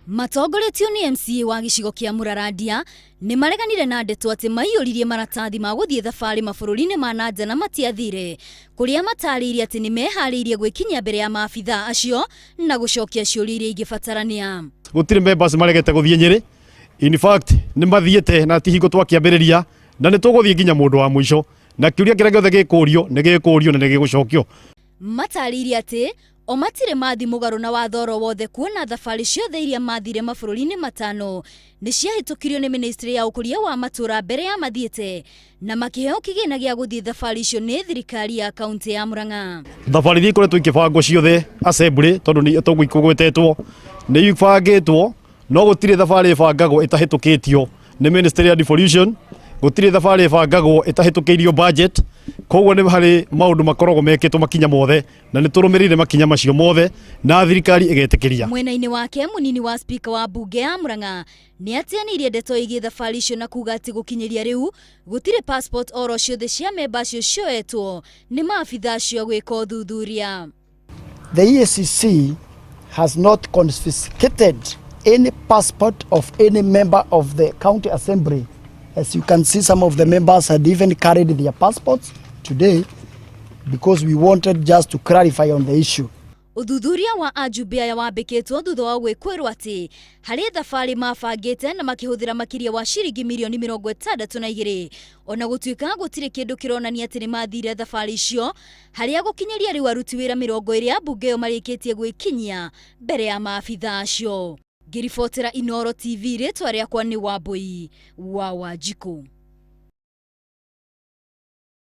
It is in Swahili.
Matongoretio ni MCA wa gicigo kia Murarandia ni mareganire na ndeto ati maiyuririe maratathi ma guthie thabari mabururi-ini ma nanja na matiathire, kuria mataririe ati ni mehariirie gwikinya mbere ya maabitha acio na gucokia ciuria iria ingibatarania. Gutire members maregete guthie Nyeri. In fact ni mathiete na tihingo twakiambiriria na ni tuguthie nginya mundu wa mwisho na kiuria kiria giothe gikurio ni gikurio na ni gigucokio. Mataririe ati o matire mathi mugaru na wathoro wothe kuona thabari ciothe iria mathire mabururi-ini matano ni ciahitukirio ni ministry ya ukuria wa matura mbere ya mathiete na makiheo kigina gia guthie thabari icio ni thirikari ya kaunti ya Murang'a. Thabari iria ikoretwo ikibangwo ciothe assembly tondu ni tugwikugwetetwo ni ibangitwo no gutire thabari ibangagwo itahitukitio ni ministry ya devolution, gutire thabari ibangagwo itahitukirio budget. Koguo ni hari maundu makoragwo mekitwo makinya mothe na ni turumirire makinya macio mothe na thirikari igetikiria. Mwena-ini wake munini wa speaker wa bunge ya Murang'a ni atianirie ndeto igie thabari icio na kuga ati gukinyiria riu gutire passport oro ciothe cia memba acio cioetwo ni maabitha acio gwika uthuthuria. The EACC has not confiscated any passport of any member of the county assembly. As you can see, some of the members had even carried their passports today because we wanted just to clarify on the issue. Uthuthuria wa ajubia ya wambikitwo thutha wa gwikwirwo ati hari thabari mabangite na makihuthira makiria wa ciringi milioni 62 ona gutuika gutire kindu kironania ati ni mathire thabari icio haria gukinyiria riu aruti wira 20 bunge yo marikitie gwikinyia mbere ya maabitha acio. Ngiribotera Inooro TV ritwa riakwa ni Wambui wa Wanjiku.